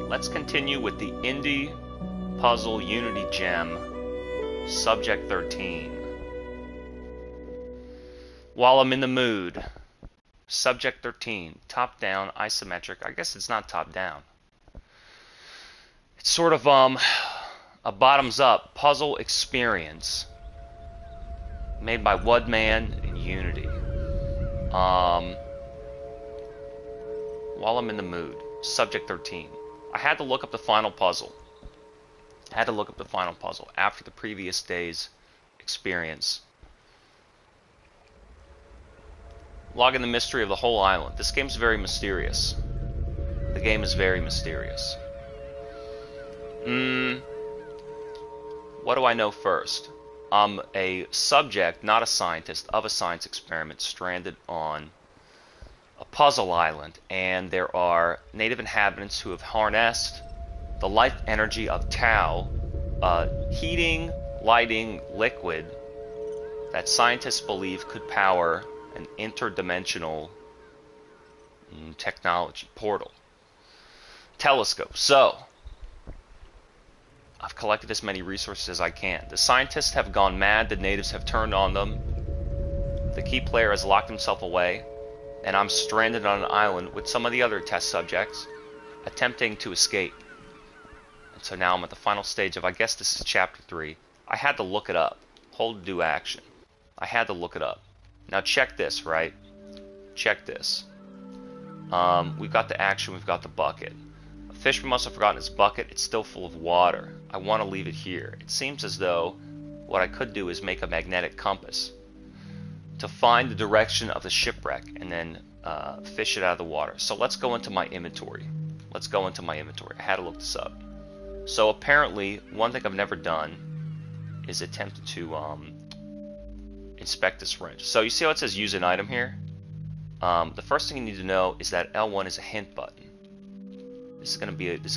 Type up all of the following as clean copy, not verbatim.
let's continue with the Indie Puzzle Unity Gem, Subject 13. While I'm in the mood, Subject 13, top-down, isometric. I guess it's not top-down. It's sort of a bottoms-up puzzle experience made by Woodman and Unity. While I'm in the mood, Subject 13. I had to look up the final puzzle. After the previous day's experience. Logging the mystery of the whole island. This game's very mysterious. The game is very mysterious. What do I know first? I'm a subject, not a scientist, of a science experiment stranded on a puzzle island, and there are native inhabitants who have harnessed the life energy of Tau, a heating, lighting liquid that scientists believe could power an interdimensional technology portal. Telescope. So, I've collected as many resources as I can. The scientists have gone mad, the natives have turned on them, the key player has locked himself away, and I'm stranded on an island with some of the other test subjects attempting to escape. And so now I'm at the final stage of, I guess this is chapter 3. I had to look it up. Hold to do action. I had to look it up. Now check this, right? Check this. We've got the action, we've got the bucket. A fisherman must have forgotten his bucket. It's still full of water. I want to leave it here. It seems as though what I could do is make a magnetic compass to find the direction of the shipwreck and then fish it out of the water. So let's go into my inventory. I had to look this up. So apparently, one thing I've never done is attempted to inspect this wrench. So you see how it says use an item here? The first thing you need to know is that L1 is a hint button. This is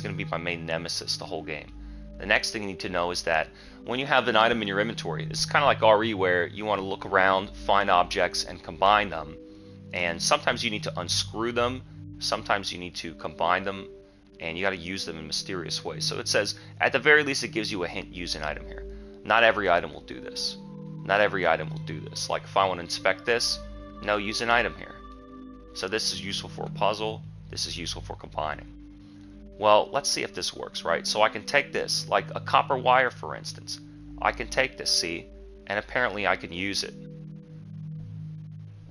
gonna be my main nemesis the whole game. The next thing you need to know is that when you have an item in your inventory, it's kind of like RE where you want to look around, find objects, and combine them. And sometimes you need to unscrew them, sometimes you need to combine them, and you got to use them in mysterious ways. So it says, at the very least, it gives you a hint, use an item here. Not every item will do this. Like if I want to inspect this, no, use an item here. So this is useful for a puzzle, this is useful for combining. Well, let's see if this works, right? So I can take this, like a copper wire, for instance. I can take this, see? And apparently I can use it.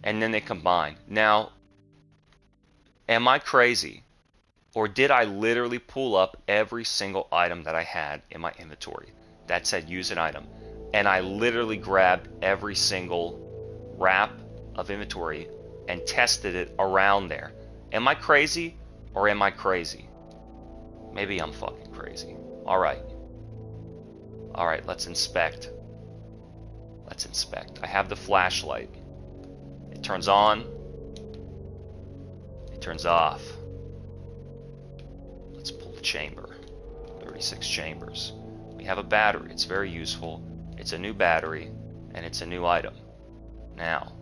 And then they combine. Now, am I crazy? Or did I literally pull up every single item that I had in my inventory that said use an item? And I literally grabbed every single wrap of inventory and tested it around there. Am I crazy? Or am I crazy? Maybe I'm fucking crazy. Alright, let's inspect. I have the flashlight. It turns on. It turns off. Let's pull the chamber. 36 chambers. We have a battery. It's very useful. It's a new battery, and it's a new item. Now,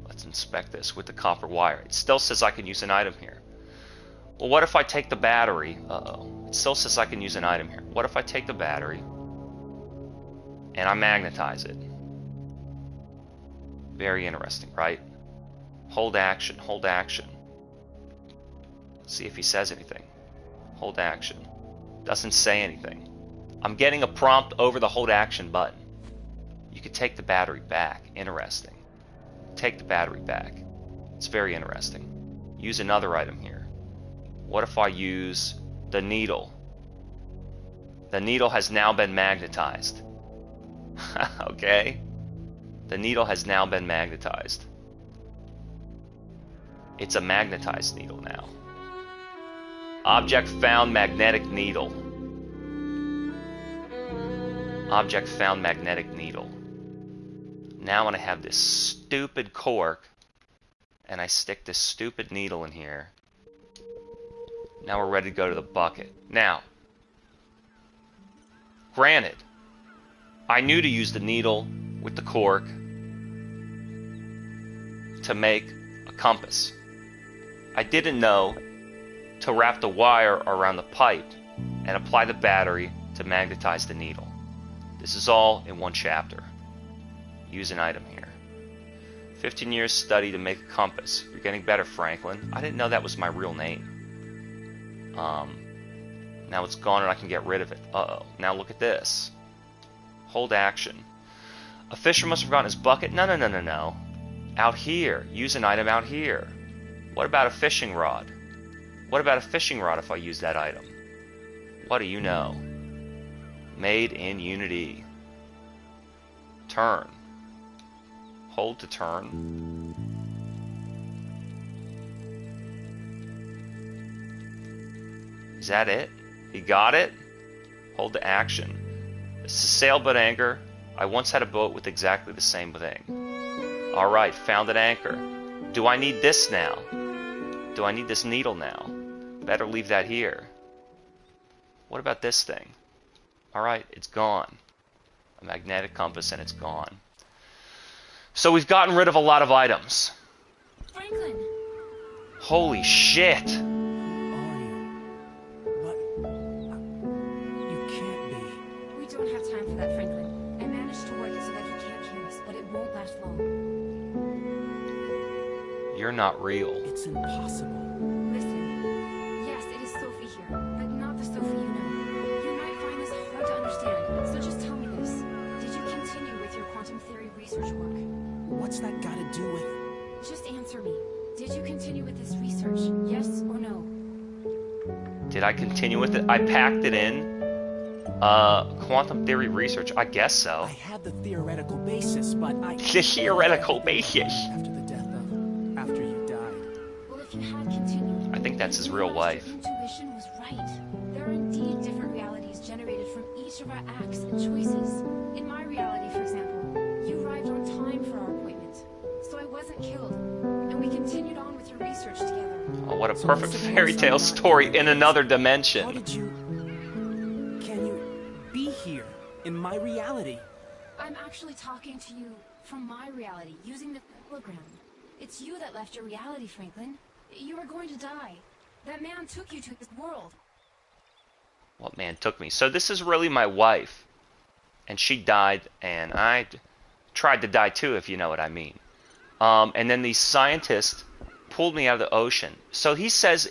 let's inspect this with the copper wire. It still says I can use an item here. Well, what if I take the battery? It still says I can use an item here. What if I take the battery and I magnetize it? Very interesting, right? Hold action. See if he says anything. Hold action. Doesn't say anything. I'm getting a prompt over the hold action button. You could take the battery back. Interesting. Take the battery back. It's very interesting. Use another item here. What if I use the needle? The needle has now been magnetized. Okay? The needle has now been magnetized. It's a magnetized needle now. Object found, magnetic needle. Object found, magnetic needle. Now when I have this stupid cork and I stick this stupid needle in here, now we're ready to go to the bucket. Now, granted, I knew to use the needle with the cork to make a compass. I didn't know to wrap the wire around the pipe and apply the battery to magnetize the needle. This is all in one chapter. Use an item here. 15 years study to make a compass. You're getting better, Franklin. I didn't know that was my real name. Now it's gone and I can get rid of it. Uh-oh. Now look at this. Hold action. A fisher must have forgotten his bucket. No, no, no, no, no. Out here. Use an item out here. What about a fishing rod? What about a fishing rod if I use that item? What do you know? Made in Unity. Turn. Hold to turn. Is that it? He got it? Hold to action. This is a sailboat anchor. I once had a boat with exactly the same thing. Alright, found an anchor. Do I need this now? Do I need this needle now? Better leave that here. What about this thing? Alright, it's gone. A magnetic compass and it's gone. So we've gotten rid of a lot of items. Franklin! Holy shit! Who are you? But you can't be. We don't have time for that, Franklin. I managed to work it so that he can't hear us, but it won't last long. You're not real. It's impossible. Listen, yes, it is Sophie here, but not the Sophie you know. You might find this hard to understand, so just tell me this. Did you continue with your quantum theory research work? What's that got to do with... Just answer me. Did you continue with this research? Yes or no? Did I continue with it? I packed it in. Quantum theory research. I guess so. I had the theoretical basis, but I... The theoretical basis. After the death of... After you died. Well, if you had continued... I think that's his real wife. Your intuition was right. There are indeed different realities generated from each of our acts and choices. In my reality, for example, you arrived on time for our appointment. So I wasn't killed. And we continued on with your research together. Oh, what a So perfect this is fairy tale something story in another How dimension. did you... Can you be here, in my reality? I'm actually talking to you from my reality, using the hologram. It's you that left your reality, Franklin. You were going to die. That man took you to his world. What man took me? So this is really my wife. And she died, and I tried to die too, if you know what I mean. And then these scientists pulled me out of the ocean. So he says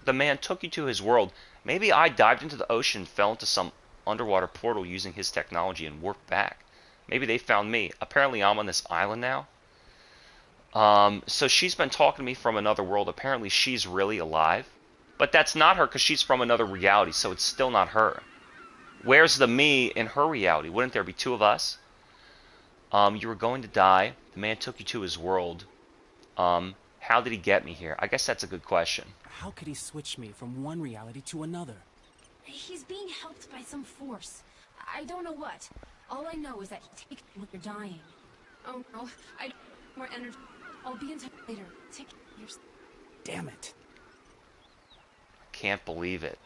the man took you to his world. Maybe I dived into the ocean, fell into some underwater portal using his technology and warped back. Maybe they found me. Apparently I'm on this island now. So she's been talking to me from another world. Apparently she's really alive. But that's not her because she's from another reality, so it's still not her. Where's the me in her reality? Wouldn't there be two of us? You were going to die. The man took you to his world. How did he get me here? I guess that's a good question. How could he switch me from one reality to another? He's being helped by some force. I don't know what. All I know is that he takes you when you're dying. Oh no, I don't have more energy. I'll be in touch later. Take care of yourself. Damn it. Can't believe it.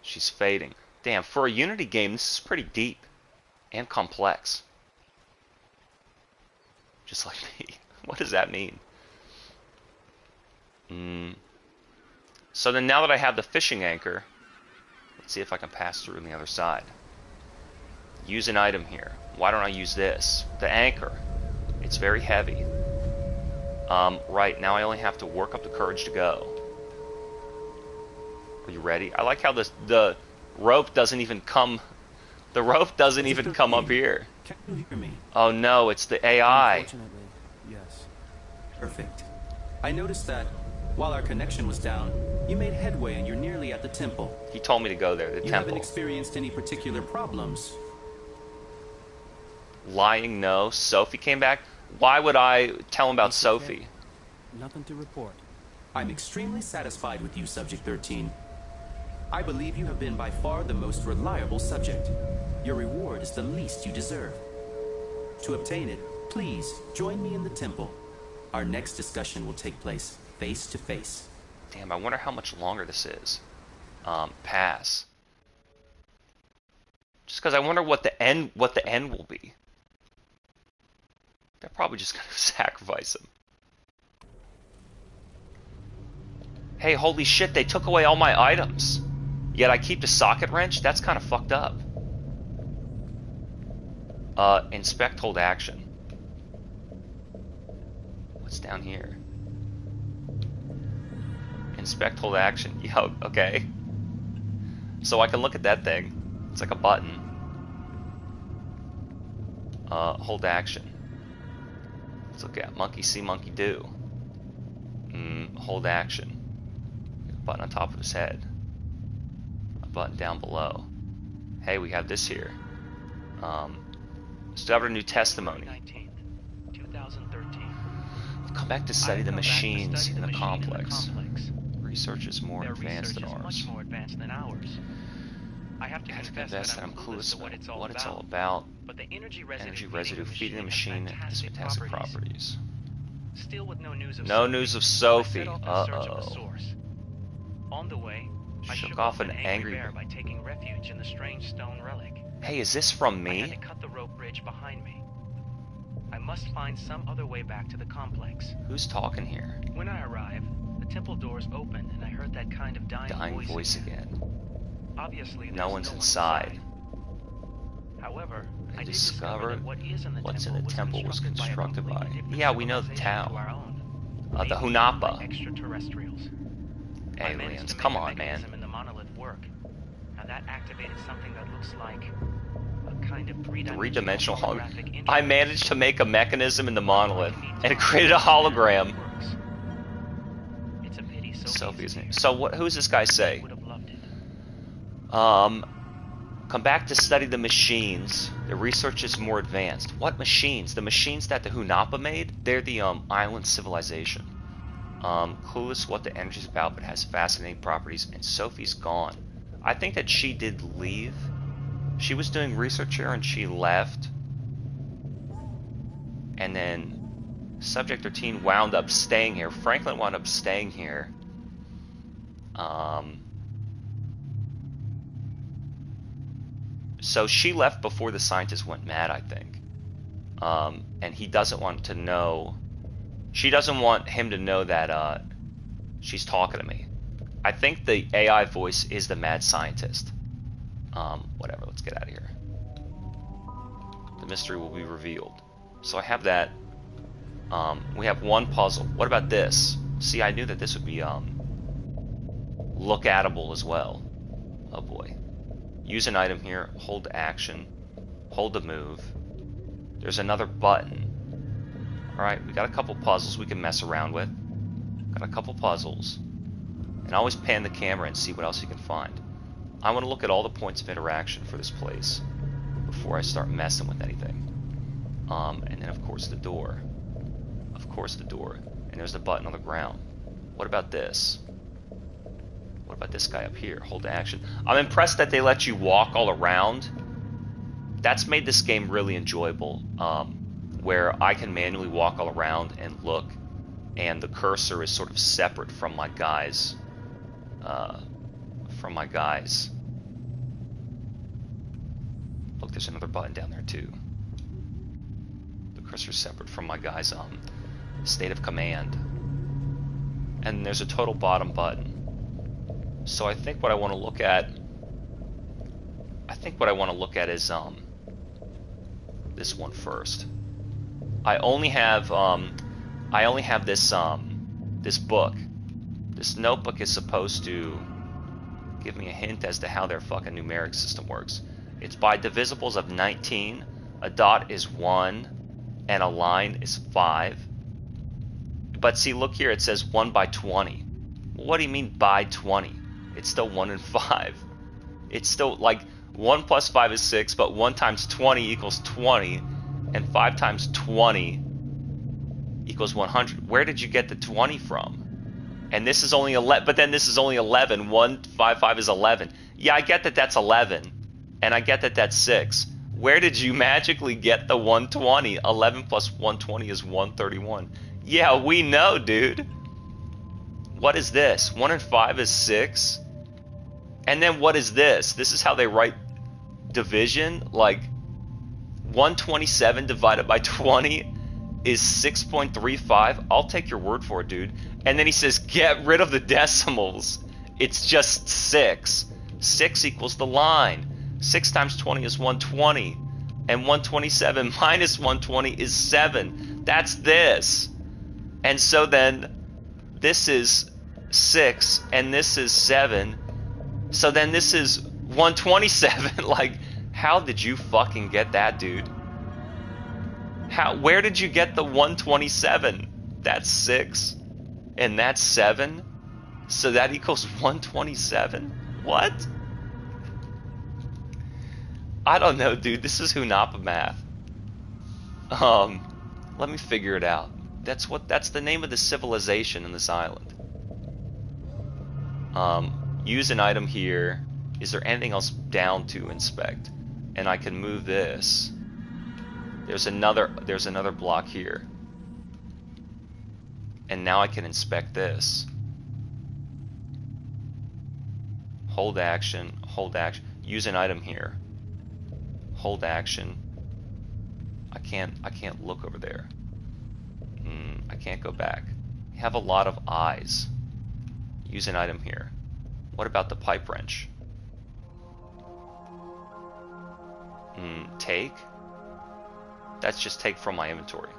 She's fading. Damn, for a Unity game, this is pretty deep and complex. Just like me. What does that mean? So then now that I have the fishing anchor, let's see if I can pass through on the other side. Use an item here. Why don't I use this? The anchor. It's very heavy. Right, now I only have to work up the courage to go. Are you ready? I like how the rope doesn't even come... The rope doesn't even come up here. Can you hear me? Oh no, it's the AI. Unfortunately, yes. Perfect. I noticed that while our connection was down, you made headway and you're nearly at the temple. He told me to go there, the You temple. haven't experienced any particular problems. Lying, no. Sophie came back. Why would I tell him about It's okay. Sophie? Nothing to report. I'm extremely satisfied with you, Subject 13. I believe you have been by far the most reliable subject. Your reward is the least you deserve. To obtain it, please join me in the temple. Our next discussion will take place face to face. Damn, I wonder how much longer this is. Pass. Just because I wonder what the end will be. They're probably just gonna sacrifice him. Hey, holy shit, they took away all my items. Yet I keep the socket wrench? That's kind of fucked up. Inspect, hold action. What's down here? Inspect, hold action. Yo, okay. So I can look at that thing. It's like a button. Hold action. Let's look at monkey see, monkey do. Hold action. A button on top of his head. A button down below. Hey, we have this here. Discovered a new testimony. 19th, 2013. Come back to study the machines in the complex. Research is more advanced than ours. Much more advanced than ours. I have to confess that I'm clueless to what it's all about. But the energy residue feeding the machine has fantastic properties. Still with no news of Sophie. Uh-oh. On the way, I Shook off an angry bear by taking refuge in the strange stone relic. Hey, is this from I had me? to cut the rope bridge behind me. I must find some other way back to the complex. Who's talking here? When I arrived, the temple doors opened and I heard that kind of dying Voice again. Obviously, No one's inside. However, I I did discover discover that what's in the temple was constructed by. a completely Yeah, we know different the civilization to Tao. our own. The Made by Hunapa. extraterrestrials. I managed Aliens. to make Come a on, man. mechanism in the monolith work. And that activated something that looks like a kind of Three-dimensional holographic hologram. I managed to make a mechanism in the monolith, and it created a hologram. It's a pity Sophie's here. name. So what? Who's this guy say? Would have loved it. Come back to study the machines. The research is more advanced. What machines? The machines that the Hunapa made? They're the island civilization. Clueless what the energy's about, but has fascinating properties. And Sophie's gone. I think that she did leave. She was doing research here and she left. And then Subject 13 wound up staying here. Franklin wound up staying here. So she left before the scientist went mad, I think. And he doesn't want to know. She doesn't want him to know that she's talking to me. I think the AI voice is the mad scientist. Whatever, let's get out of here. The mystery will be revealed. So I have that. We have one puzzle. What about this? See, I knew that this would be look-atable as well. Oh boy. Use an item here, hold action, hold to move. There's another button. Alright, we got a couple puzzles we can mess around with. Got a couple puzzles. And always pan the camera and see what else you can find. I want to look at all the points of interaction for this place before I start messing with anything. And then of course the door. Of course the door. And there's the button on the ground. What about this? What about this guy up here? Hold action. I'm impressed that they let you walk all around. That's made this game really enjoyable. Where I can manually walk all around and look, and the cursor is sort of separate from my guys. Look, there's another button down there too. The cursor's separate from my guys' state of command. And there's a total bottom button. So I think what I want to look at, is this one first. I only have this this book. This notebook is supposed to give me a hint as to how their fucking numeric system works. It's by divisibles of 19. A dot is 1 and a line is 5. But see, look here, it says 1 by 20. What do you mean by 20? It's still 1 and 5. It's still like 1 plus 5 is 6, but 1 times 20 equals 20, and 5 times 20 equals 100. Where did you get the 20 from? And this is only 11, but then this is only 11. 1, 5, 5 is 11. Yeah, I get that that's 11, and I get that that's 6. Where did you magically get the 120? 11 plus 120 is 131. Yeah, we know, dude. What is this? 1 and 5 is 6. And then what is this? This is how they write division. Like 127 divided by 20 is 6.35. I'll take your word for it, dude. And then he says, get rid of the decimals. It's just 6. 6 equals the line. 6 times 20 is 120. And 127 minus 120 is 7. That's this. And so then this is 6 and this is 7. So then this is 127. Like, how did you fucking get that, dude? Where did you get the 127? That's 6 and that's 7. So that equals 127? What? I don't know, dude. This is Hunapa math. Let me figure it out. That's the name of the civilization in this island. Use an item here. Is there anything else down to inspect? And I can move this. There's another block here. And now I can inspect this. Hold action, hold action. Use an item here. Hold action. I can't look over there. I can't go back. I have a lot of eyes. Use an item here. What about the pipe wrench? Take? That's just take from my inventory.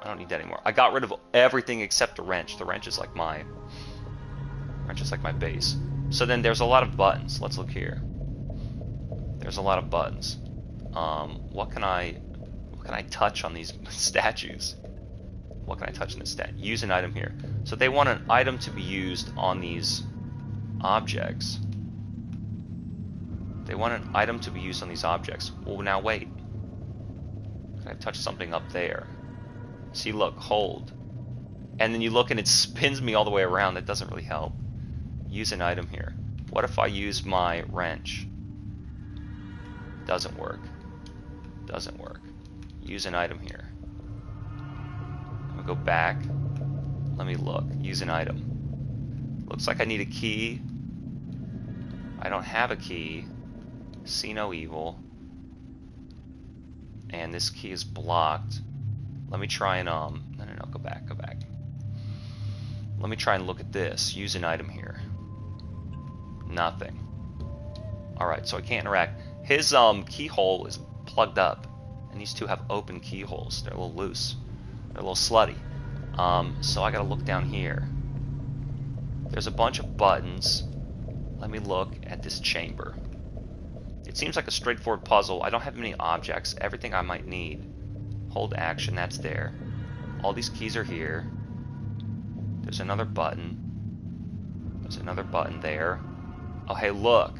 I don't need that anymore. I got rid of everything except the wrench. The wrench is like my base. So then there's a lot of buttons. Let's look here. There's a lot of buttons. What can I touch on these statues? What can I touch in this stat? Use an item here. So they want an item to be used on these objects. They want an item to be used on these objects. Well, now wait. Can I touch something up there? See, look, hold. And then you look and it spins me all the way around. That doesn't really help. Use an item here. What if I use my wrench? Doesn't work. Doesn't work. Use an item here. I'm gonna go back. Let me look. Use an item. Looks like I need a key. I don't have a key. See no evil. And this key is blocked. Let me try and no, go back. Let me try and look at this. Use an item here. Nothing. Alright, so I can't interact. His keyhole is plugged up. And these two have open keyholes. They're a little loose. They're a little slutty. So I gotta look down here. There's a bunch of buttons. Let me look at this chamber. It seems like a straightforward puzzle. I don't have many objects. Everything I might need. Hold action, that's there. All these keys are here. There's another button. There's another button there. Oh, hey, look.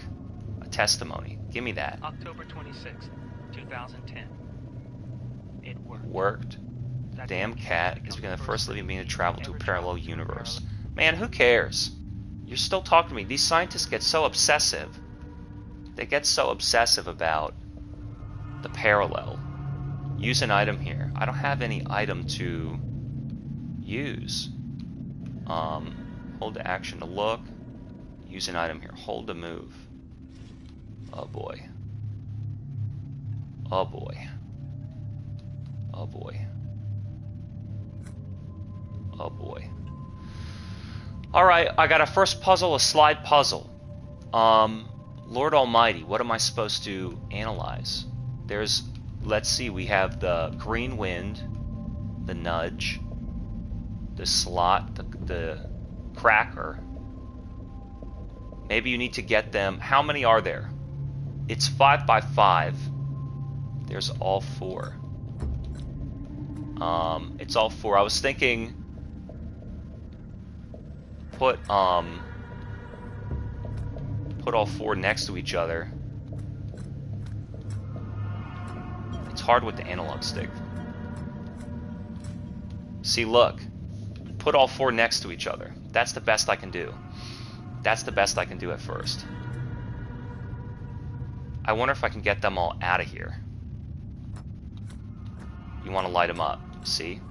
A testimony. Give me that. October 26th, 2010. It worked. Worked. Damn cat is becoming the first living being to travel to a parallel universe. Man, who cares? You're still talking to me. These scientists get so obsessive. They get so obsessive about the parallel. Use an item here. I don't have any item to use. Hold the action to look. Use an item here. Hold to move. Oh boy. Oh boy. Oh boy. Oh boy. Alright, I got a first puzzle, a slide puzzle. Lord Almighty, what am I supposed to analyze? Let's see, we have the green wind, the nudge, the slot, the cracker. Maybe you need to get them. How many are there? It's 5 by 5. There's all 4. It's all 4. I was thinking put all 4 next to each other. It's hard with the analog stick. See, look. Put all 4 next to each other. That's the best I can do. That's the best I can do at first. I wonder if I can get them all out of here. You want to light them up. See?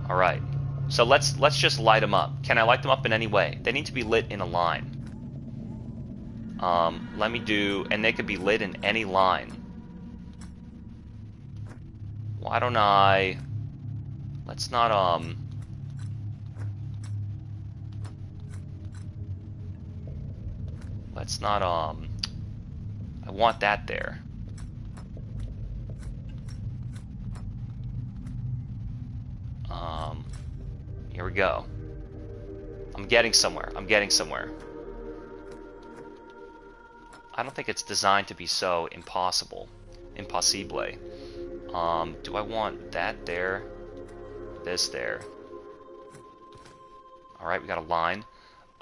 Alright. So let's just light them up. Can I light them up in any way? They need to be lit in a line. Let me do, and they could be lit in any line. Why don't I, let's not, I want that there. Here we go. I'm getting somewhere. I'm getting somewhere. I don't think it's designed to be so impossible. Impossible. Do I want that there? This there. Alright, we got a line.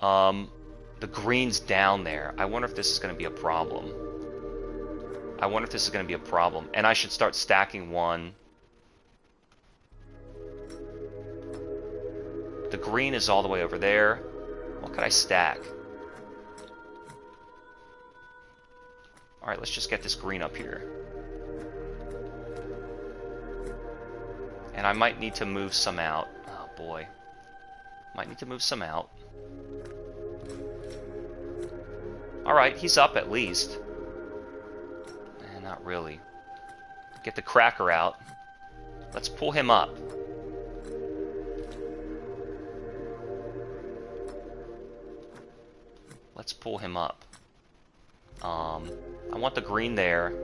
The green's down there. I wonder if this is going to be a problem. I wonder if this is going to be a problem. And I should start stacking one. The green is all the way over there. What could I stack? Alright, let's just get this green up here. And I might need to move some out. Oh boy. Might need to move some out. Alright, he's up at least. Not really. Get the cracker out. Let's pull him up. Let's pull him up. I want the green there,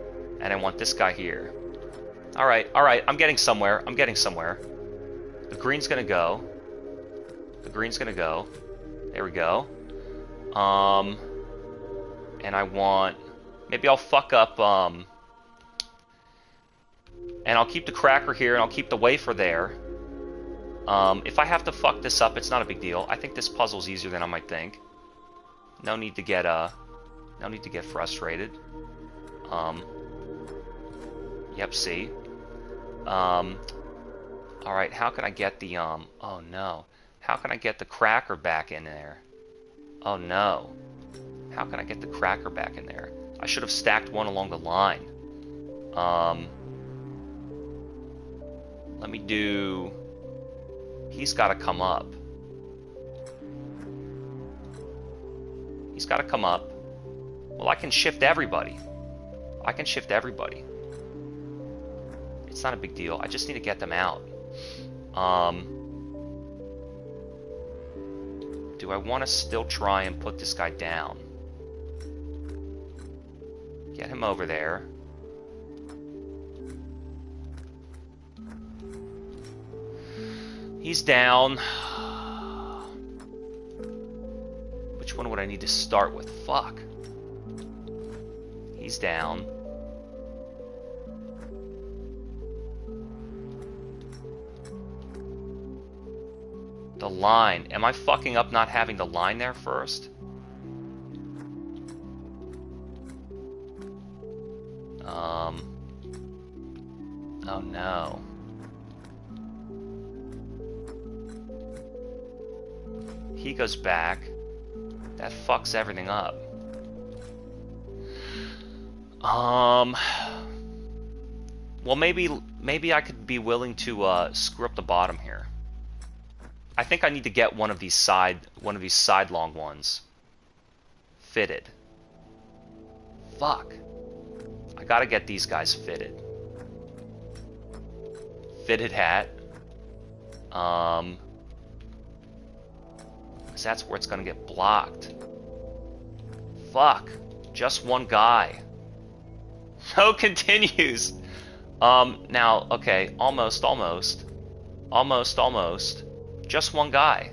and I want this guy here. Alright, I'm getting somewhere. I'm getting somewhere. The green's gonna go. The green's gonna go. There we go. And I want... Maybe I'll fuck up, and I'll keep the cracker here, and I'll keep the wafer there. If I have to fuck this up, it's not a big deal. I think this puzzle's easier than I might think. No need to get, frustrated. Yep, see? Alright, how can I get the, oh no. How can I get the cracker back in there? Oh no. How can I get the cracker back in there? I should have stacked one along the line. Let me do... He's got to come up. He's got to come up. Well, I can shift everybody. I can shift everybody. It's not a big deal. I just need to get them out. Do I want to still try and put this guy down? Get him over there. He's down. Which one would I need to start with? Fuck. He's down. The line. Am I fucking up not having the line there first? Oh no. He goes back. That fucks everything up. Well, maybe I could be willing to screw up the bottom here. I think I need to get one of these sidelong ones fitted. Fuck. I gotta get these guys fitted. Fitted hat. Because that's where it's gonna get blocked. Fuck. Just one guy. No continues. Now, okay, almost. Just one guy.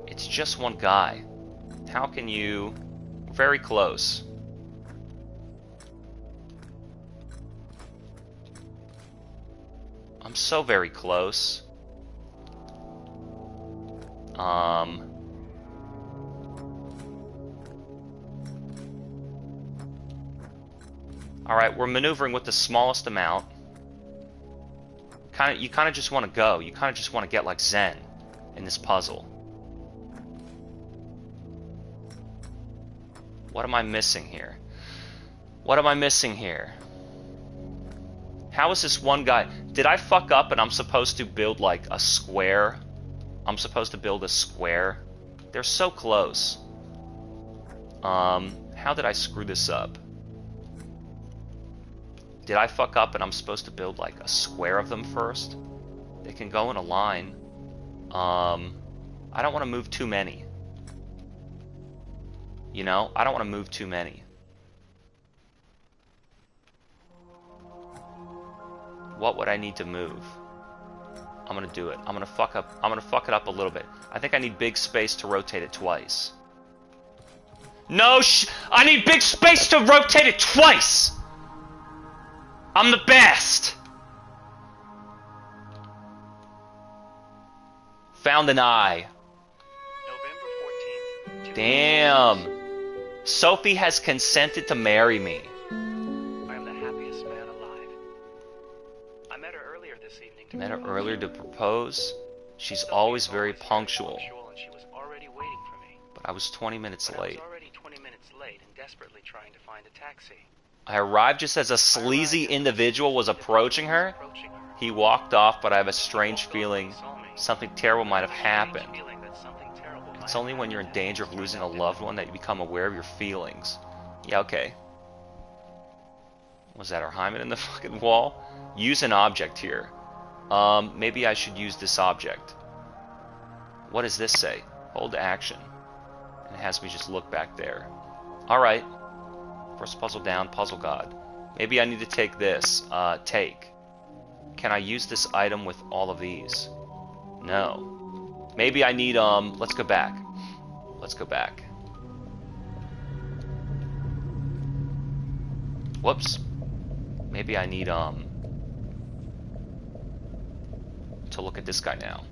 It's just one guy. How can you... Very close. I'm so very close. Alright, we're maneuvering with the smallest amount. You kind of just want to go. You kind of just want to get like Zen in this puzzle. What am I missing here? What am I missing here? How is this one guy... Did I fuck up and I'm supposed to build like a square? I'm supposed to build a square? They're so close. How did I screw this up? Did I fuck up and I'm supposed to build like a square of them first? They can go in a line. I don't want to move too many. You know, I don't want to move too many. What would I need to move? I'm gonna do it. I'm gonna fuck it up a little bit. I think I need big space to rotate it twice. No, I need big space to rotate it twice! I'm the best! Found an eye. November 14th. Damn. Sophie has consented to marry me. I am the happiest man alive. I met her earlier this evening. Met her earlier to propose. She's always very punctual. And she was already waiting for me. But I was 20 minutes late. I was already 20 minutes late and desperately trying to find a taxi. I arrived just as a sleazy individual was approaching her. He walked off, but I have a strange feeling something terrible might have happened. It's only when you're in danger of losing a loved one that you become aware of your feelings. Yeah, okay. Was that our hymen in the fucking wall? Use an object here. Maybe I should use this object. What does this say? Hold action. And it has me just look back there. Alright. First puzzle down, puzzle god. Maybe I need to take this. Take. Can I use this item with all of these? No. Maybe I need, let's go back. Let's go back. Whoops. Maybe I need, to look at this guy now.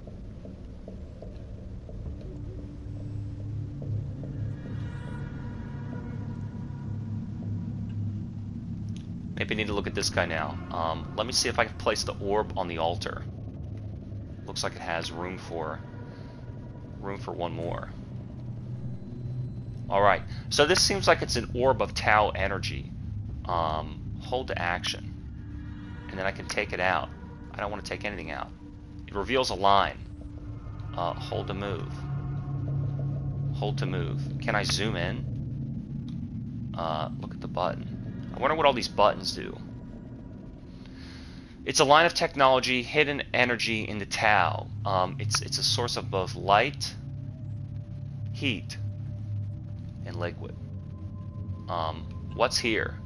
Maybe I need to look at this guy now. Let me see if I can place the orb on the altar. Looks like it has room for one more. Alright, so this seems like it's an orb of Tau energy. Hold to action. And then I can take it out. I don't want to take anything out. It reveals a line. Hold to move. Hold to move. Can I zoom in? Look at the button. I wonder what all these buttons do. It's a line of technology, hidden energy in the Tau. It's a source of both light, heat, and liquid. What's here?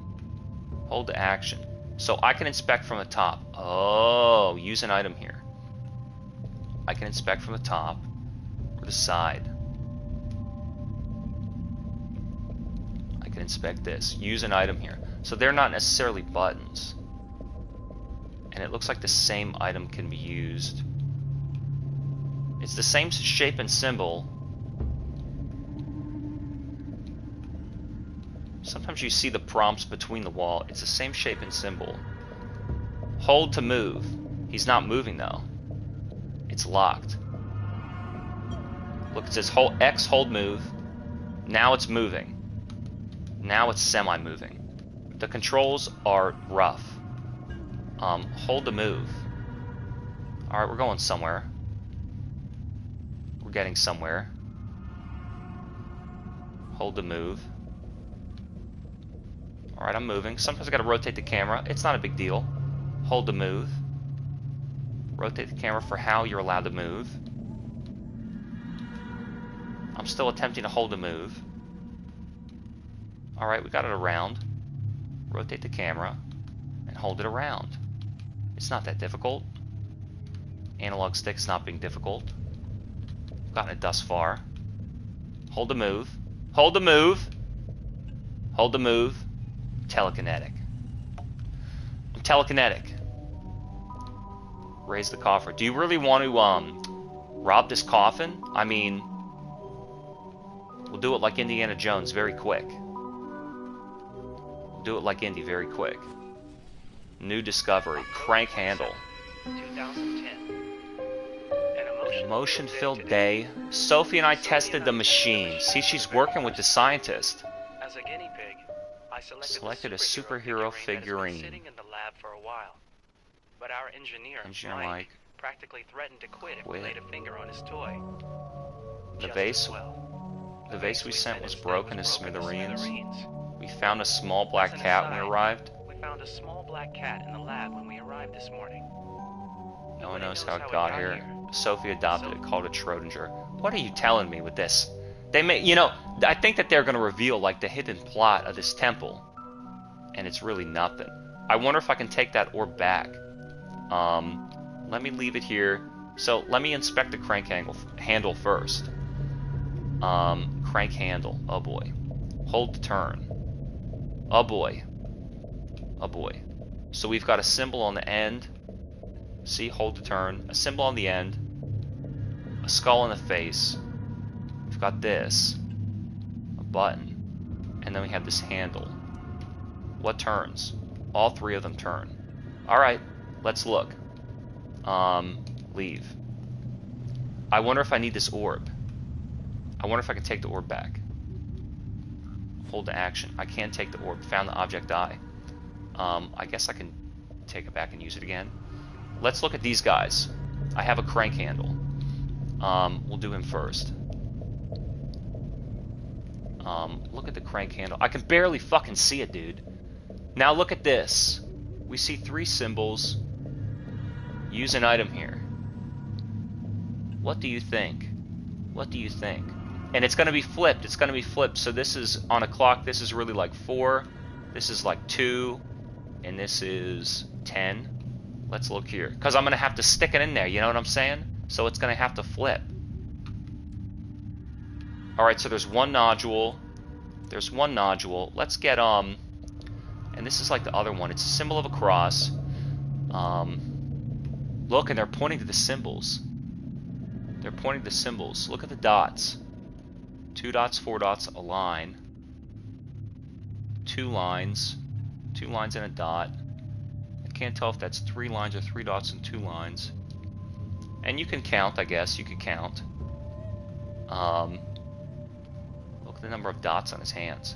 Hold to action. So I can inspect from the top. Oh, use an item here. I can inspect from the top or the side. I can inspect this. Use an item here. So they're not necessarily buttons. And it looks like the same item can be used. It's the same shape and symbol. Sometimes you see the prompts between the wall. It's the same shape and symbol. Hold to move. He's not moving though. It's locked. Look, it says hold X, hold move. Now it's moving. Now it's semi-moving. The controls are rough. Hold to move. Alright, we're going somewhere. We're getting somewhere. Hold to move. Alright, I'm moving. Sometimes I gotta rotate the camera. It's not a big deal. Hold to move. Rotate the camera for how you're allowed to move. I'm still attempting to hold to move. Alright, we got it around. Rotate the camera and hold it around. It's not that difficult. Analog stick's not being difficult. Gotten it thus far. Hold to move. Hold to move. Hold to move. Telekinetic. I'm telekinetic. Raise the coffer. Do you really want to rob this coffin? I mean, we'll do it like Indiana Jones very quick. We'll do it like Indy very quick. New discovery. Crank handle. 2010. An emotion-filled day. Sophie and I tested the machine. See, she's working with the scientist. As a guinea pig, I Selected a superhero figurine. Sitting in the lab for a while. But our engineer Mike, practically threatened to quit if we laid a finger on his toy. The Just vase. as well. The vase we sent was broken to smithereens. We found a small black cat when we arrived. We found a small black cat in the lab when we arrived this morning. No one knows how it got here. Sophie adopted it, called it Schrodinger. What are you telling me with this? They may, you know, I think that they're going to reveal like the hidden plot of this temple, and it's really nothing. I wonder if I can take that orb back. Let me leave it here. So let me inspect the crank handle first. Crank handle. Oh boy. Hold to turn. Oh boy. Oh boy. So we've got a symbol on the end. See, hold to turn. A symbol on the end. A skull in the face. We've got this. A button. And then we have this handle. What turns? All three of them turn. Alright, let's look. Leave. I wonder if I need this orb. I wonder if I can take the orb back. Hold to action. I can't take the orb. Found the object eye. I guess I can take it back and use it again. Let's look at these guys. I have a crank handle. We'll do him first. Look at the crank handle. I can barely fucking see it, dude. Now look at this. We see 3 symbols. Use an item here. What do you think? What do you think? And it's going to be flipped. It's going to be flipped. So this is on a clock. This is really like 4. This is like 2. And this is 10. Let's look here. Because I'm going to have to stick it in there. You know what I'm saying? So it's going to have to flip. Alright, so there's 1 nodule. There's 1 nodule. Let's get, and this is like the other one. It's a symbol of a cross. Look, and they're pointing to the symbols. They're pointing to the symbols. Look at the dots. 2 dots, 4 dots, a line. 2 lines. 2 lines and a dot. I can't tell if that's 3 lines or 3 dots and 2 lines. And you can count, I guess. You could count. Look at the number of dots on his hands.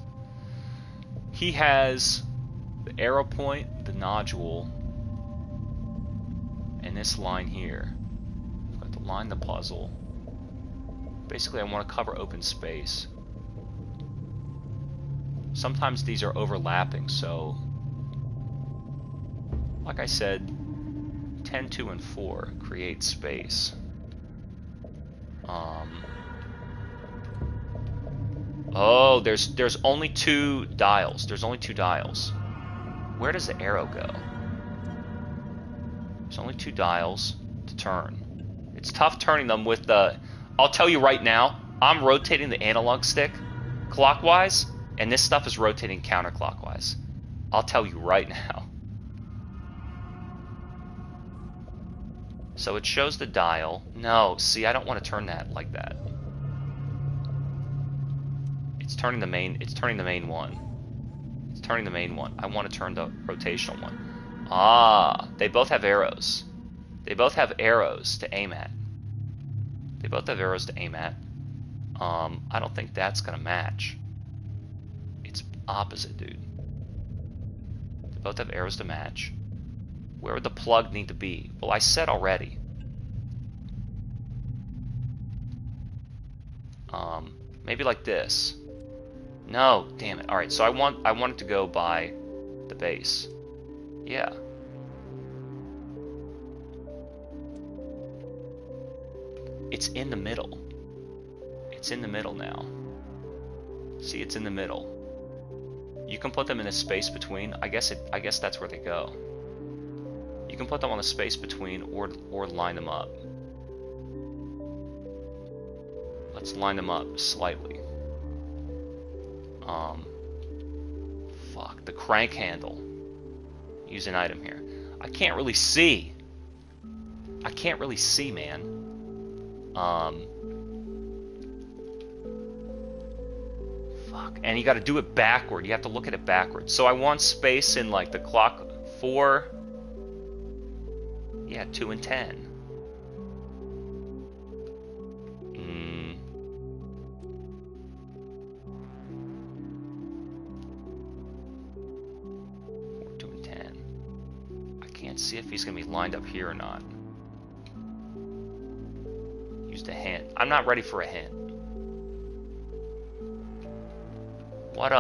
He has the arrow point, the nodule, and this line here. I've got the line, the puzzle. Basically, I want to cover open space. Sometimes these are overlapping, so like I said, 10, 2, and 4 create space. Oh, there's only 2 dials. There's only 2 dials. Where does the arrow go? There's only 2 dials to turn. It's tough turning them with the... I'll tell you right now, I'm rotating the analog stick clockwise, and this stuff is rotating counterclockwise. I'll tell you right now. So it shows the dial. No, see, I don't want to turn that like that. It's turning the main one. It's turning the main one. I want to turn the rotational one. Ah, they both have arrows. They both have arrows to aim at. They both have arrows to aim at. I don't think that's gonna match. It's opposite, dude. They both have arrows to match. Where would the plug need to be? Well, I said already. Maybe like this. No, damn it. Alright, so I want it to go by the base. Yeah. It's in the middle. It's in the middle now. See, it's in the middle. You can put them in a space between. I guess that's where they go. You can put them on the space between or line them up. Let's line them up slightly. Fuck, the crank handle. Use an item here. I can't really see. I can't really see, man. Fuck, and you gotta do it backward. You have to look at it backwards. So I want space in like the clock 4. Yeah, 2 and 10. 4, 2, and 10. I can't see if he's gonna be lined up here or not. Used a hint. I'm not ready for a hint. What,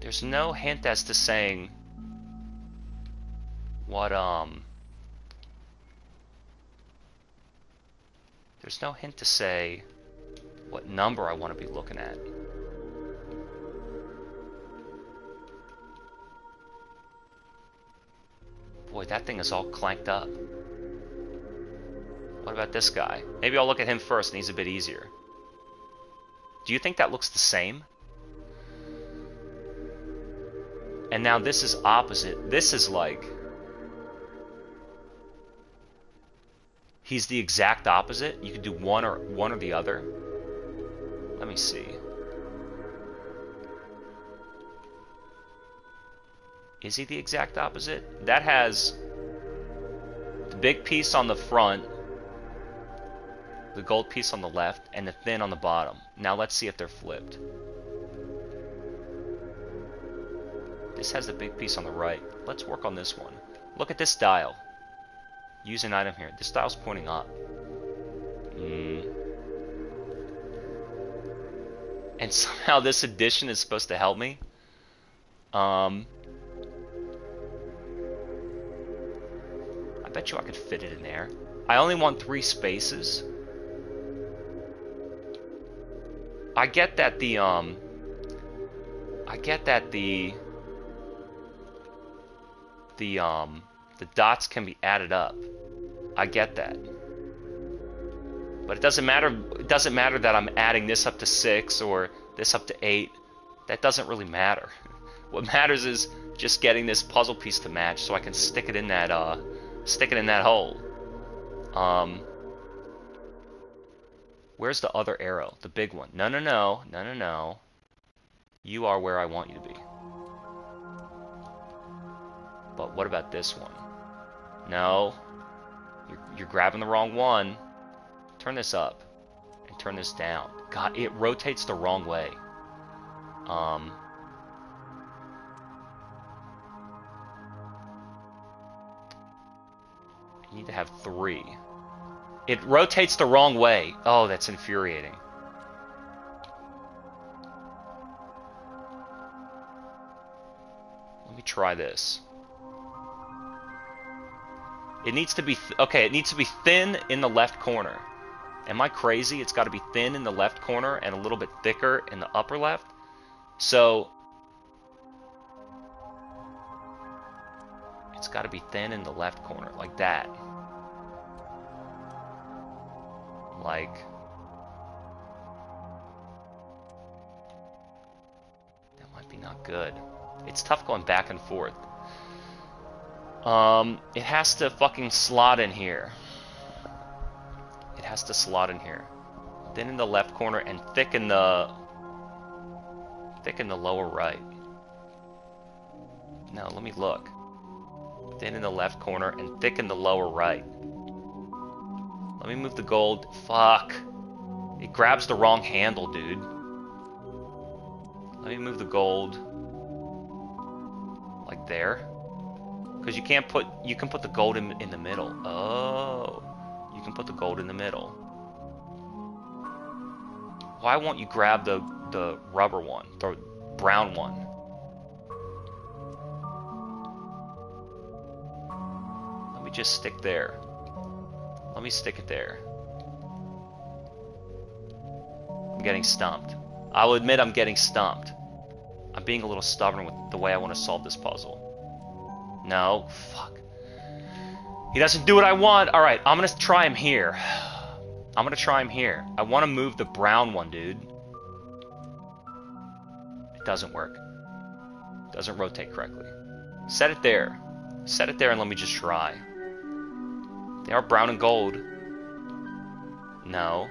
there's no hint as to saying what, there's no hint to say what number I want to be looking at. Boy, that thing is all clanked up. What about this guy? Maybe I'll look at him first and he's a bit easier. Do you think that looks the same? And now this is opposite. This is like... He's the exact opposite. You could do one or the other. Let me see. Is he the exact opposite? That has the big piece on the front, the gold piece on the left, and the thin on the bottom. Now let's see if they're flipped. This has the big piece on the right. Let's work on this one. Look at this dial. Use an item here. This dial's pointing up. And somehow this addition is supposed to help me. I bet you I could fit it in there. I only want 3 spaces. I get that the dots can be added up. I get that. But it doesn't matter. It doesn't matter that I'm adding this up to 6 or this up to 8. That doesn't really matter. What matters is just getting this puzzle piece to match, so I can stick it in that hole. Where's the other arrow? The big one. No. You are where I want you to be. But what about this one? No. You're grabbing the wrong one. Turn this up. And turn this down. God, it rotates the wrong way. You need to have 3. It rotates the wrong way. Oh, that's infuriating. Let me try this. It needs to be... okay, it needs to be thin in the left corner. Am I crazy? It's got to be thin in the left corner and a little bit thicker in the upper left. So... it's got to be thin in the left corner, like that. Like... that might be not good. It's tough going back and forth. It has to fucking slot in here. It has to slot in here. Thin in the left corner and thick in the lower right. Now, let me look. Thin in the left corner and thick in the lower right. Let me move the gold. Fuck. It grabs the wrong handle, dude. Let me move the gold. Like there. Because you can put the gold in the middle. Oh. You can put the gold in the middle. Why won't you grab the rubber one? The brown one? Let me just stick there. Let me stick it there. I'm getting stumped. I'll admit I'm getting stumped. I'm being a little stubborn with the way I want to solve this puzzle. No, fuck. He doesn't do what I want. Alright, I'm gonna try him here. I'm gonna try him here. I want to move the brown one, dude. It doesn't work. It doesn't rotate correctly. Set it there. Set it there and let me just try. They are brown and gold. No.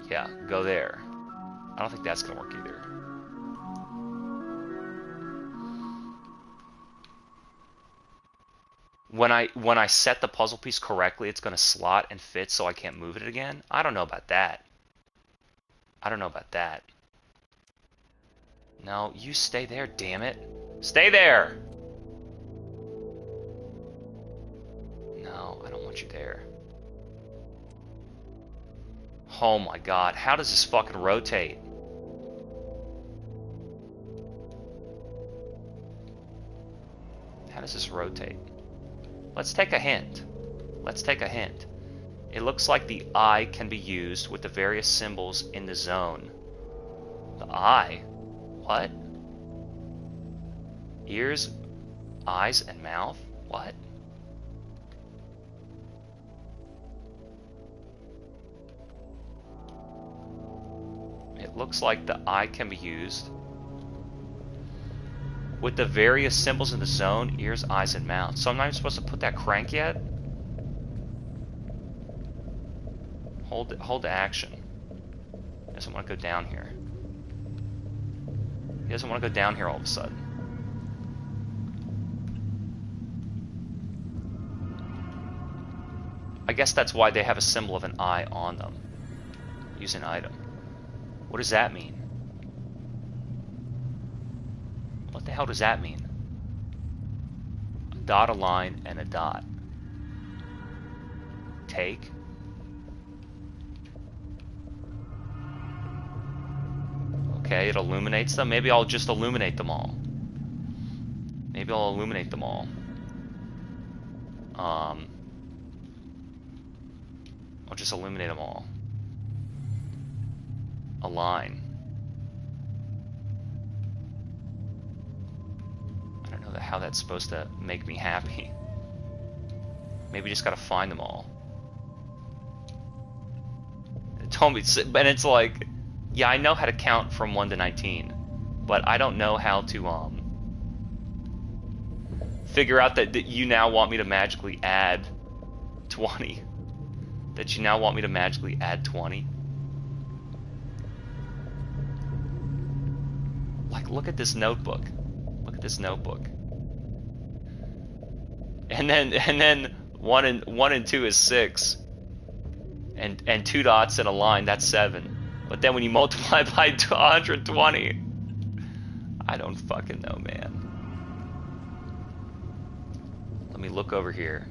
Yeah, go there. I don't think that's gonna work either. When I set the puzzle piece correctly, it's gonna slot and fit so I can't move it again. I don't know about that. I don't know about that. No, you stay there, damn it. Stay there! No, I don't want want you there. Oh my god, how does this fucking rotate? How does this rotate? Let's take a hint. Let's take a hint. It looks like the eye can be used with the various symbols in the zone. The eye? What? Ears, eyes, and mouth? What? It looks like the eye can be used with the various symbols in the zone, ears, eyes, and mouth. So I'm not even supposed to put that crank yet? Hold the action. He doesn't want to go down here. He doesn't want to go down here all of a sudden. I guess that's why they have a symbol of an eye on them. Use an item. What does that mean? What the hell does that mean? A dot, a line, and a dot. Take. Okay, it illuminates them. Maybe I'll just illuminate them all. Maybe I'll illuminate them all. I'll just illuminate them all. A line. I don't know how that's supposed to make me happy. Maybe just gotta find them all. It told me, and it's like, yeah, I know how to count from 1 to 19, but I don't know how to figure out that you now want me to magically add 20. That you now want me to magically add 20. Like, look at this notebook. Look at this notebook. And then 1 and 2 is 6. And 2 dots and a line, that's 7. But then when you multiply by 120, I don't fucking know, man. Let me look over here.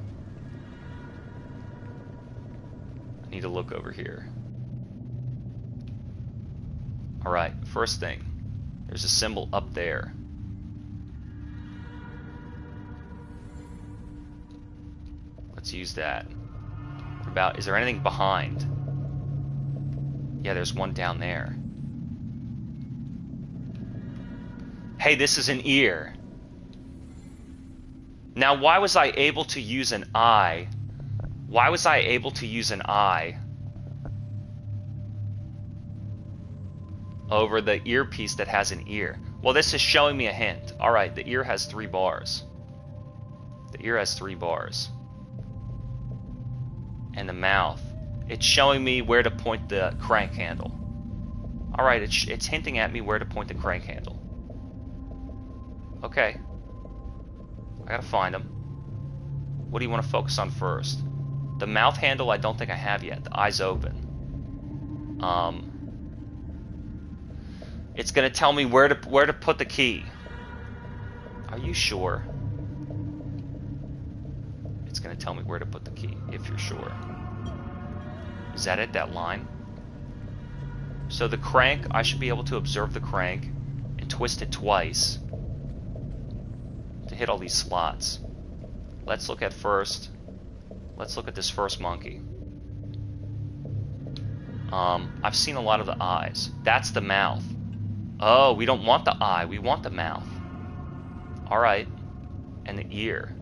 I need to look over here. Alright, first thing. There's a symbol up there. Let's use that. What about, is there anything behind? Yeah, there's one down there. Hey, this is an ear. Now, why was I able to use an eye? Why was I able to use an eye over the earpiece that has an ear? Well, this is showing me a hint. Alright, the ear has 3 bars. The ear has 3 bars. And the mouth. It's showing me where to point the crank handle. Alright, it's hinting at me where to point the crank handle. Okay. I gotta find them. What do you want to focus on first? The mouth handle I don't think I have yet. The eye's open. It's gonna tell me where to put the key. Are you sure? It's gonna tell me where to put the key, if you're sure. Is that it, that line? So the crank, I should be able to observe the crank and twist it twice to hit all these slots. Let's look at first. Let's look at this first monkey. I've seen a lot of the eyes. That's the mouth. Oh, we don't want the eye. We want the mouth. Alright. And the ear.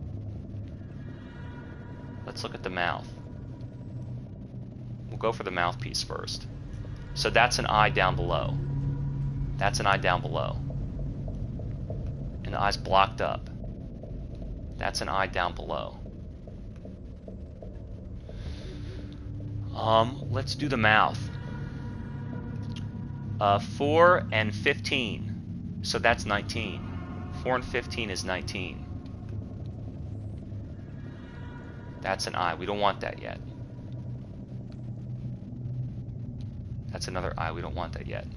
Let's look at the mouth. We'll go for the mouthpiece first. So that's an eye down below. That's an eye down below. And the eye's blocked up. That's an eye down below. Let's do the mouth. 4 and 15. So that's 19. 4 and 15 is 19. That's an eye. We don't want that yet. That's another eye. We don't want that yet.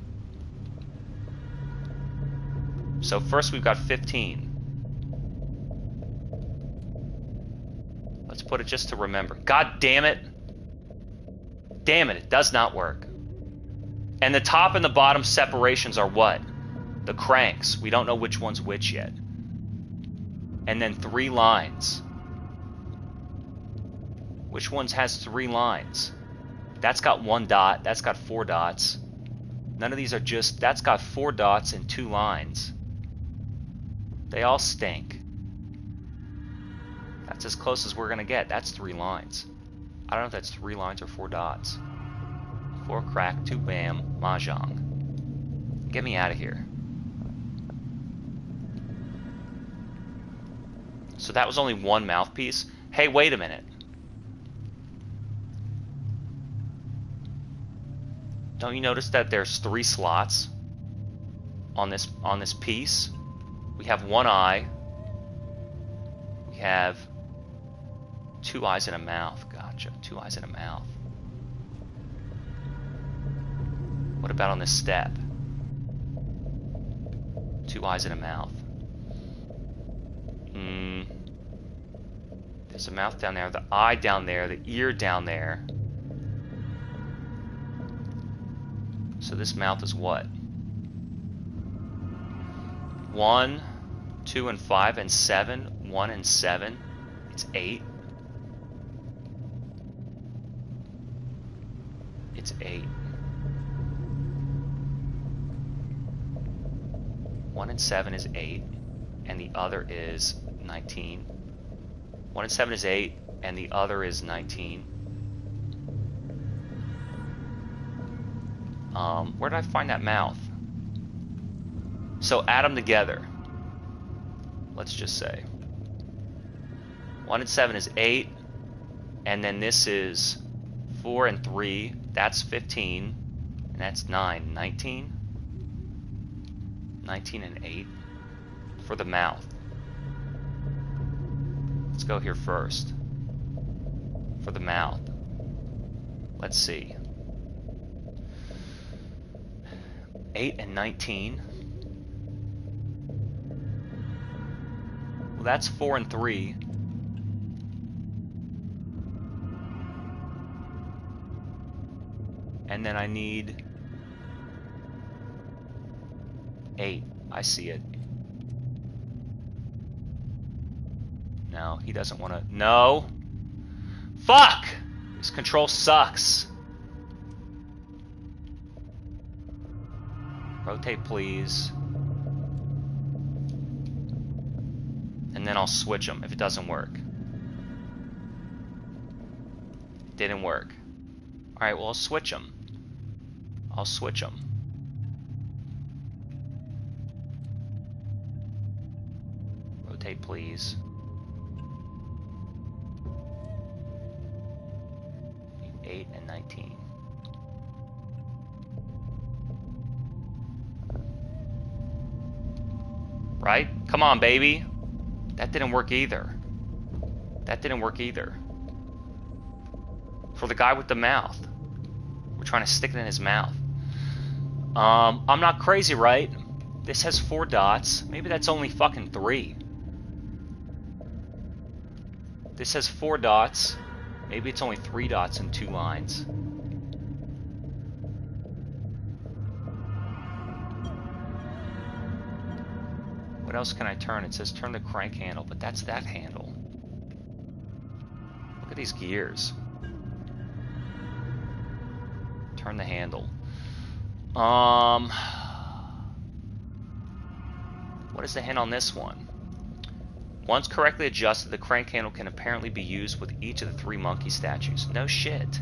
So first we've got 15. Let's put it just to remember. God damn it. Damn it, it does not work. And the top and the bottom separations are what? The cranks. We don't know which one's which yet. And then 3 lines. Which ones has 3 lines? That's got 1 dot. That's got 4 dots. None of these are just... That's got 4 dots and 2 lines. They all stink. That's as close as we're going to get. That's 3 lines. I don't know if that's 3 lines or 4 dots. 4 crack, 2 bam, mahjong. Get me out of here. So that was only 1 mouthpiece. Hey, wait a minute. Don't you notice that there's 3 slots on this piece? We have 1 eye. We have 2 eyes and a mouth. Gotcha. 2 eyes and a mouth. What about on this step? 2 eyes and a mouth. There's a mouth down there, the eye down there, the ear down there. So this mouth is what? 1, 2, and 5, and 7. 1 and 7. It's 8. It's 8. 1 and 7 is 8, and the other is 19. 1 and 7 is 8, and the other is 19. Where did I find that mouth? So add them together. Let's just say 1 and 7 is 8, and then this is 4 and 3. That's 15, and that's 9. 19. 19 and 8 for the mouth. Let's go here first. For the mouth. Let's see. 8 and 19. Well, that's 4 and 3. And then I need 8. I see it. No, he doesn't want to. No! Fuck! This control sucks. Rotate, please. And then I'll switch them if it doesn't work. It didn't work. Alright, well, I'll switch them. I'll switch them. Rotate, please. 8 and 19. Right? Come on, baby. That didn't work either. That didn't work either. For the guy with the mouth. We're trying to stick it in his mouth. I'm not crazy, right? This has 4 dots. Maybe that's only fucking 3. This has 4 dots. Maybe it's only 3 dots and 2 lines. What else can I turn? It says turn the crank handle, but that's that handle. Look at these gears. Turn the handle. What is the hint on this one? Once correctly adjusted, the crank handle can apparently be used with each of the 3 monkey statues. No shit.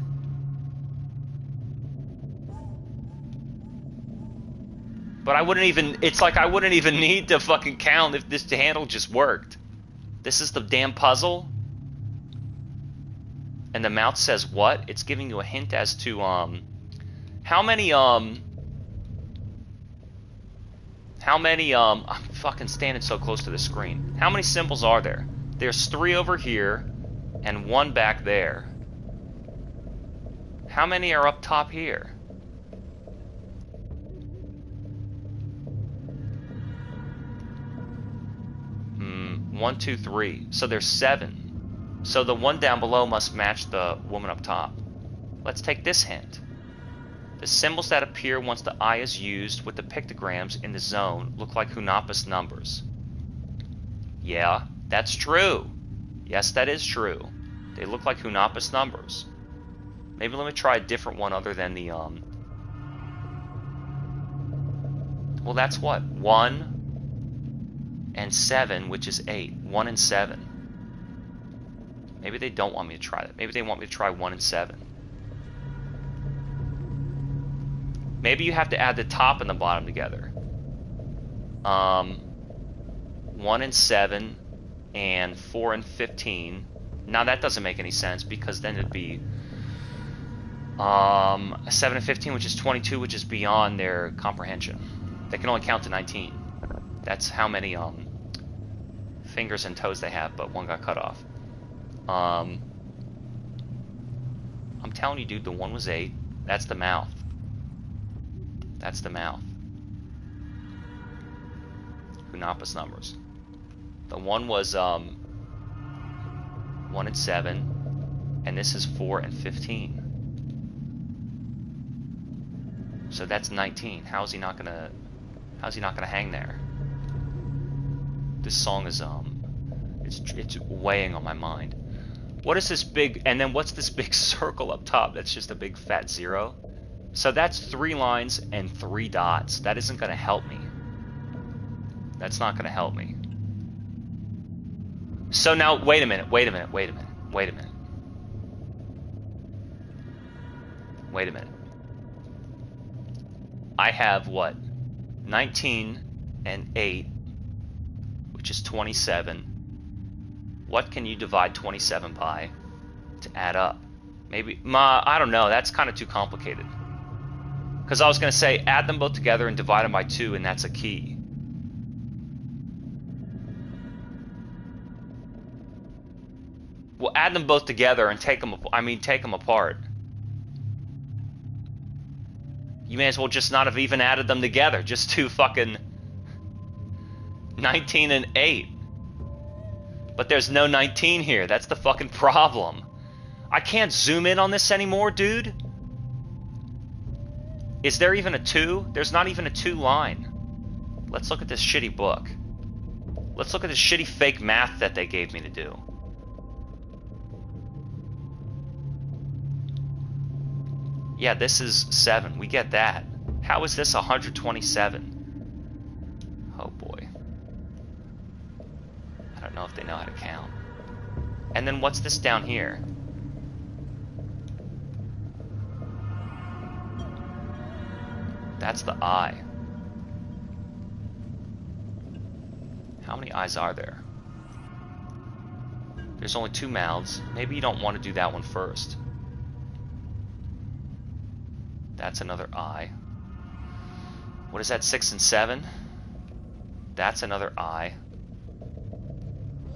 But I wouldn't even, it's like I wouldn't even need to fucking count if this handle just worked. This is the damn puzzle. And the mouth says what? It's giving you a hint as to, how many, I'm fucking standing so close to the screen. How many symbols are there? There's 3 over here and 1 back there. How many are up top here? 1, 2, 3. So there's 7. So the one down below must match the woman up top. Let's take this hint. The symbols that appear once the eye is used with the pictograms in the zone look like Hunapus numbers. Yeah, that's true. Yes, that is true. They look like Hunapus numbers. Maybe let me try a different one other than the, well, that's what? 1 and 7, which is 8. 1 and 7. Maybe they don't want me to try that. Maybe they want me to try 1 and 7. Maybe you have to add the top and the bottom together. 1 and 7 and 4 and 15. Now that doesn't make any sense because then it'd be 7 and 15, which is 22, which is beyond their comprehension. They can only count to 19. That's how many fingers and toes they have, but one got cut off. I'm telling you, dude, the one was 8. That's the mouth. That's the mouth. Hunapus numbers. The one was 1 and 7, and this is 4 and 15. So that's 19. How's he not gonna hang there? This song is it's weighing on my mind. What is this big, and then what's this big circle up top? That's just a big fat 0. So that's 3 lines and 3 dots. That isn't gonna help me. That's not gonna help me. So now, wait a minute. I have what? 19 and 8, which is 27. What can you divide 27 by to add up? Maybe, I don't know. That's kind of too complicated. Because I was going to say, add them both together and divide them by 2, and that's a key. Well, add them both together and take them apart. You may as well just not have even added them together. Just do fucking 19 and 8. But there's no 19 here. That's the fucking problem. I can't zoom in on this anymore, dude. Is there even a 2? There's not even a 2 line. Let's look at this shitty book. Let's look at this shitty fake math that they gave me to do. Yeah, this is 7. We get that. How is this 127? Oh boy. I don't know if they know how to count. And then what's this down here? That's the eye. How many eyes are there? There's only 2 mouths. Maybe you don't want to do that one first. That's another eye. What is that, 6 and 7? That's another eye.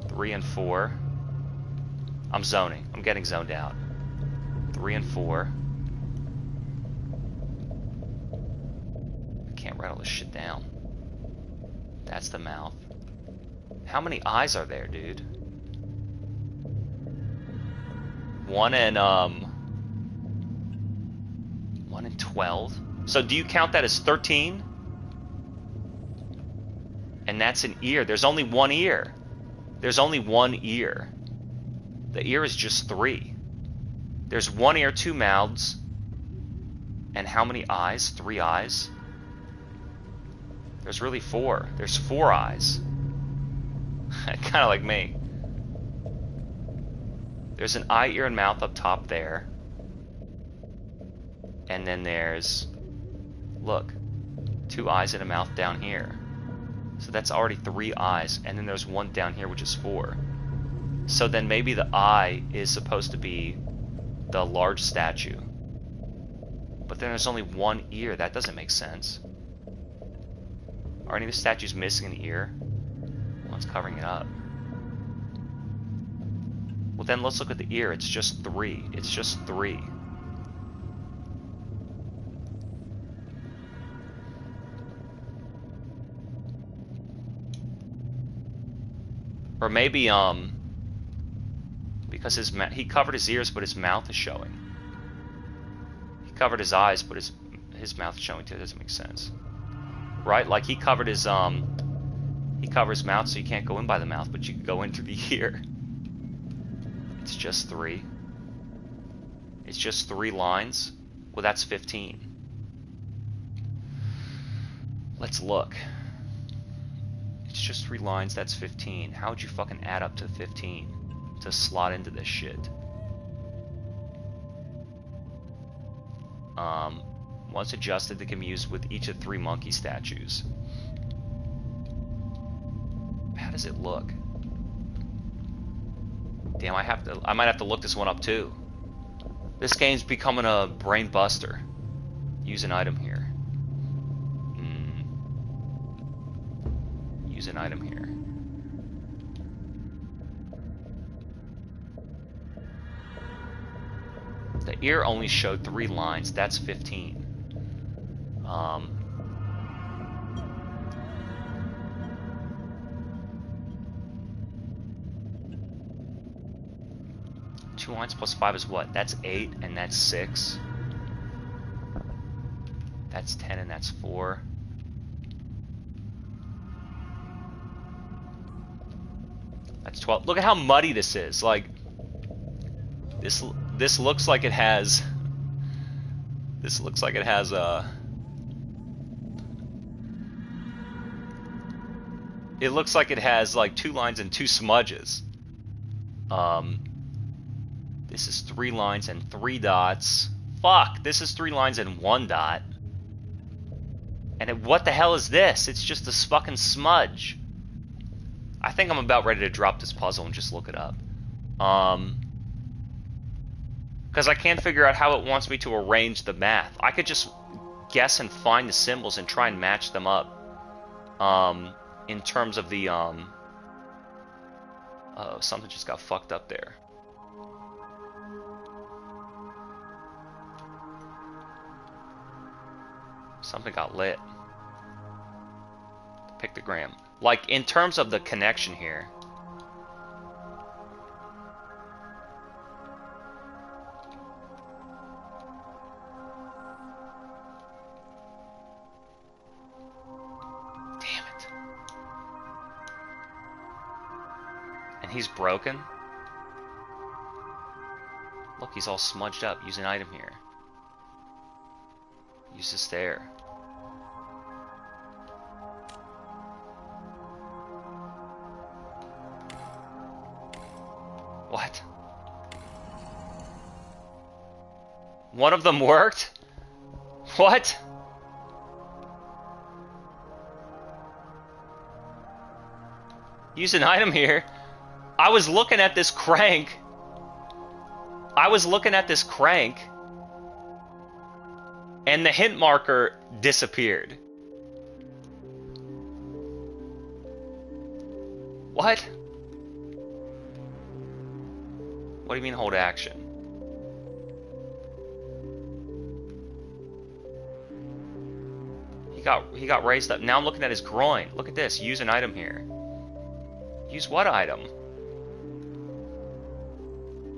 3 and 4. I'm zoning. I'm getting zoned out. 3 and 4. I can't write all this shit down. That's the mouth. How many eyes are there, dude? 1 and 12. So do you count that as 13? And that's an ear. There's only 1 ear. There's only 1 ear. The ear is just 3. There's 1 ear, 2 mouths. And how many eyes? 3 eyes? There's really 4. There's 4 eyes. Kind of like me. There's an eye, ear, and mouth up top there. And then there's, look, 2 eyes and a mouth down here. So that's already 3 eyes. And then there's 1 down here, which is 4. So then maybe the eye is supposed to be the large statue. But then there's only 1 ear. That doesn't make sense. Are any of the statues missing an ear? One's covering it up. Well, then let's look at the ear. It's just 3. It's just 3. Or maybe, Because he covered his ears, but his mouth is showing. He covered his eyes, but his mouth is showing too. That doesn't make sense, right? Like he covered his mouth, so you can't go in by the mouth, but you can go in through the ear. It's just 3. It's just 3 lines. Well, that's 15. Let's look. It's just 3 lines, that's 15. How would you fucking add up to 15 to slot into this shit? Once adjusted, they can be used with each of 3 monkey statues. How does it look? Damn, I might have to look this one up too. This game's becoming a brain buster. Use an item here. Use an item here. The ear only showed 3 lines. That's 15. 2 lines plus 5 is what? That's 8 and that's 6. That's 10 and that's 4. That's 12. Look at how muddy this is. Like this looks like it has it looks like it has like 2 lines and 2 smudges. This is 3 lines and 3 dots. Fuck, this is 3 lines and 1 dot. And what the hell is this? It's just a fucking smudge. I think I'm about ready to drop this puzzle and just look it up. Because I can't figure out how it wants me to arrange the math. I could just guess and find the symbols and try and match them up. In terms of the, oh, something just got fucked up there. Something got lit. Pictogram. Like, in terms of the connection here. Damn it. And he's broken? Look, he's all smudged up. Use an item here. Use this there. What? One of them worked? What? Use an item here. I was looking at this crank. And the hint marker disappeared. What? What do you mean hold action? He got raised up. Now I'm looking at his groin. Look at this. Use an item here. Use what item?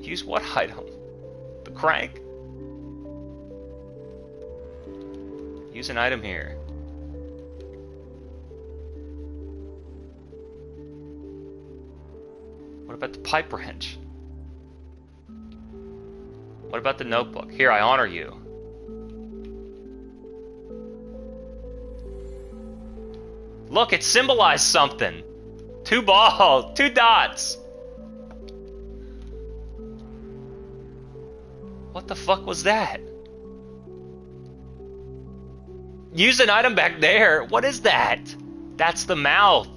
Use what item? The crank? Use an item here. What about the pipe wrench? What about the notebook? Here, I honor you. Look, it symbolized something. 2 balls, 2 dots. What the fuck was that? Use an item back there. What is that? That's the mouth.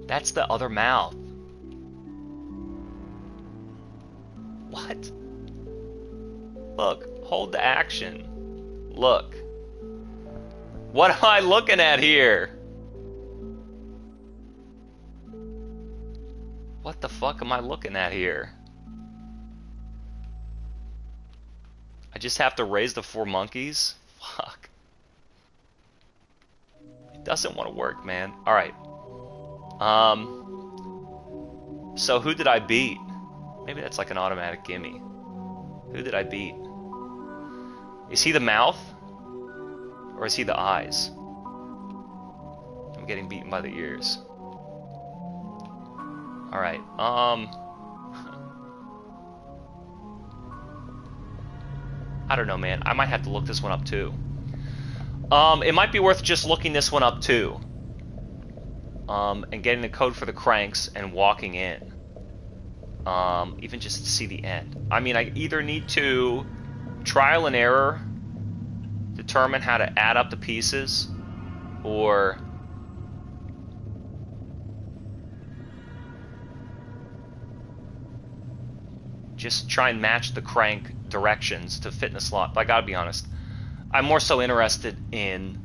That's the other mouth. What? Look, hold the action. Look. What am I looking at here? What the fuck am I looking at here? I just have to raise the 4 monkeys? Fuck. It doesn't want to work, man. Alright. So who did I beat? Maybe that's like an automatic gimme. Who did I beat? Is he the mouth? Or is he the eyes? I'm getting beaten by the ears. Alright, I don't know, man. I might have to look this one up too. It might be worth just looking this one up too. And getting the code for the cranks and walking in. Even just to see the end. I mean, I either need to trial and error, determine how to add up the pieces, or just try and match the crank directions to fit in the slot. But I gotta be honest, I'm more so interested in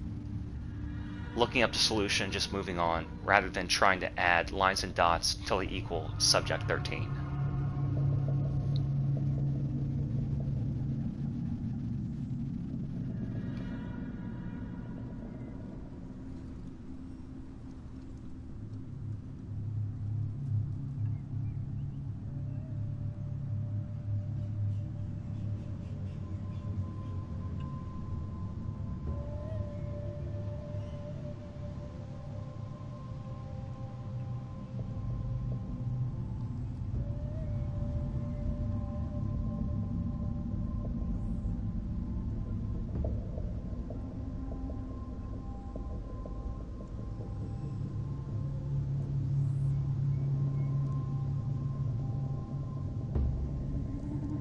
looking up the solution and just moving on, rather than trying to add lines and dots until they equal subject 13.